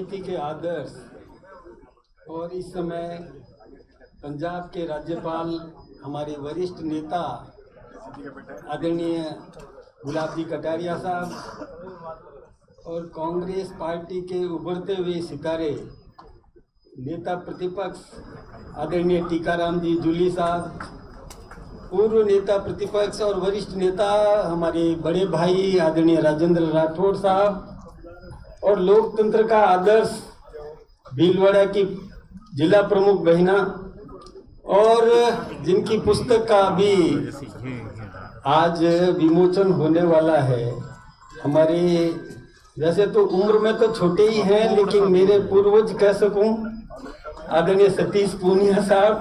राजनीति के आदर्श और इस समय पंजाब के राज्यपाल हमारे वरिष्ठ नेता आदरणीय गुलाब जी कटारिया साहब और कांग्रेस पार्टी के उभरते हुए सितारे नेता प्रतिपक्ष आदरणीय टीकाराम जी जूली साहब, पूर्व नेता प्रतिपक्ष और वरिष्ठ नेता हमारे बड़े भाई आदरणीय राजेंद्र राठौड़ साहब और लोकतंत्र का आदर्श भीलवाड़ा की जिला प्रमुख बहिना और जिनकी पुस्तक का भी आज विमोचन होने वाला है। हमारे वैसे तो उम्र में तो छोटे ही हैं, लेकिन मेरे पूर्वज कह सकूं आदरणीय सतीश पूनिया साहब।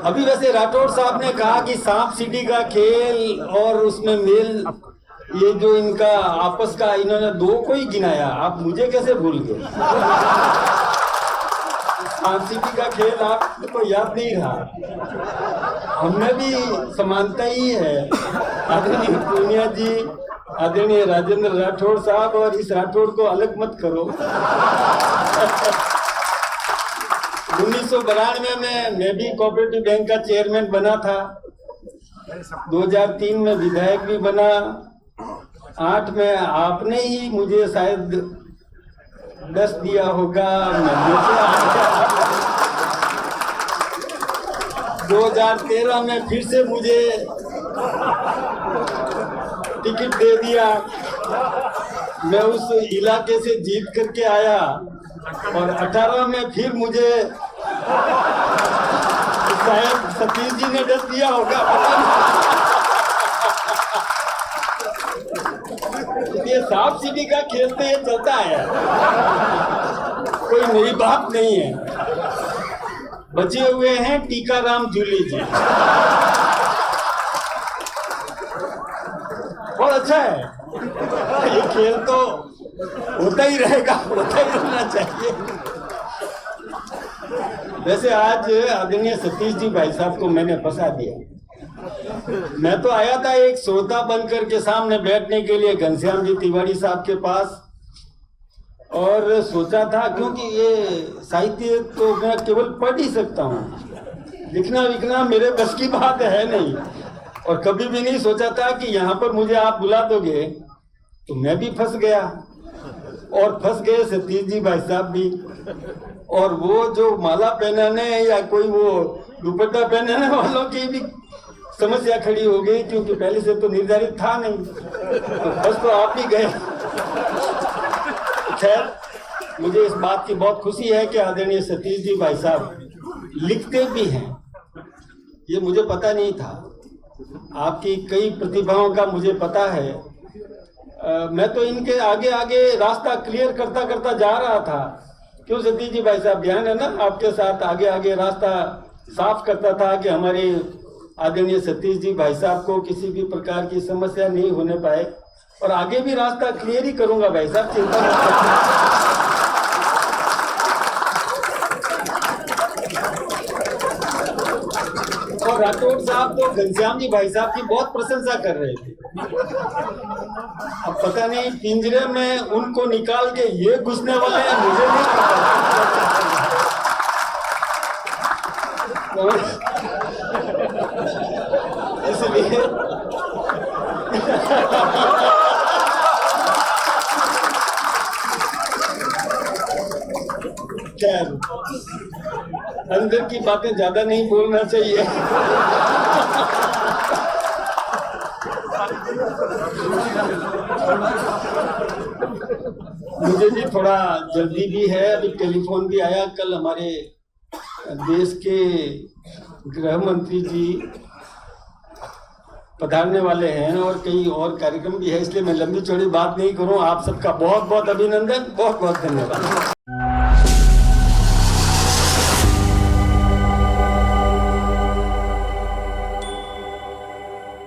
अभी वैसे राठौड़ साहब ने कहा कि सांप सीढ़ी का खेल और उसमें मेल, ये जो इनका आपस का इन्होंने दो को ही गिनाया, आप मुझे कैसे भूल गए? सांप सीढ़ी का खेल आपको याद नहीं रहा, हमने भी समानता ही है। आदरणीय पूनिया जी, आदरणीय राजेंद्र राठौड़ साहब, और इस राठौड़ को अलग मत करो। 1992 में मैं भी कोऑपरेटिव बैंक का चेयरमैन बना था, 2003 में विधायक भी बना, 8 में आपने ही मुझे शायद 10 दिया होगा, 2013 में फिर से मुझे टिकट दे दिया, मैं उस इलाके से जीत करके आया, और 18 में फिर मुझे शायद सतीश जी ने 10 दिया होगा, ये सांप सीढ़ी का खेल तो ये चलता है, कोई नई बात नहीं है। बचे हुए हैं टीकाराम जूली जी, बहुत अच्छा है, ये खेल तो होता ही रहेगा, होता ही रहना चाहिए। वैसे आज आदरणीय सतीश जी भाई साहब को मैंने फंसा दिया। मैं तो आया था एक श्रोता बनकर के सामने बैठने के लिए घनश्याम जी तिवारी साहब के पास, और सोचा था क्योंकि ये साहित्य तो मैं केवल पढ़ ही सकता हूँ, लिखना विखना मेरे बस की बात है नहीं, और कभी भी नहीं सोचा था कि यहाँ पर मुझे आप बुला दोगे, तो मैं भी फंस गया और फंस गए सतीश जी भाई साहब भी। और वो जो माला पहनाने या कोई वो दुपट्टा पहनाने वालों की भी समस्या खड़ी हो गई, क्योंकि पहले से तो निर्धारित था नहीं, तो फंस तो आप ही गए। खैर, मुझे इस बात की बहुत खुशी है कि आदरणीय सतीश जी भाई साहब लिखते भी हैं, ये मुझे पता नहीं था। आपकी कई प्रतिभाओं का मुझे पता है। मैं तो इनके आगे आगे रास्ता क्लियर करता करता जा रहा था। क्यों सतीश जी भाई साहब, ध्यान है ना, आपके साथ आगे आगे रास्ता साफ करता था कि हमारे आदरणीय सतीश जी भाई साहब को किसी भी प्रकार की समस्या नहीं होने पाए, और आगे भी रास्ता क्लियर ही करूंगा भाई साहब, चिंता मत करिए। और राठौड़ साहब तो घनश्याम जी भाई साहब की बहुत प्रशंसा कर रहे थे। अब पता नहीं पिंजरे में उनको निकाल के ये घुसने वाले हैं, मुझे नहीं पता। इसलिए खैर, अंदर की बातें ज्यादा नहीं बोलना चाहिए। मुझे भी थोड़ा जल्दी भी है, अभी टेलीफोन भी आया, कल हमारे देश के गृह मंत्री जी पधारने वाले हैं और कई और कार्यक्रम भी है, इसलिए मैं लंबी चौड़ी बात नहीं करूं। आप सबका बहुत बहुत अभिनंदन, बहुत बहुत धन्यवाद।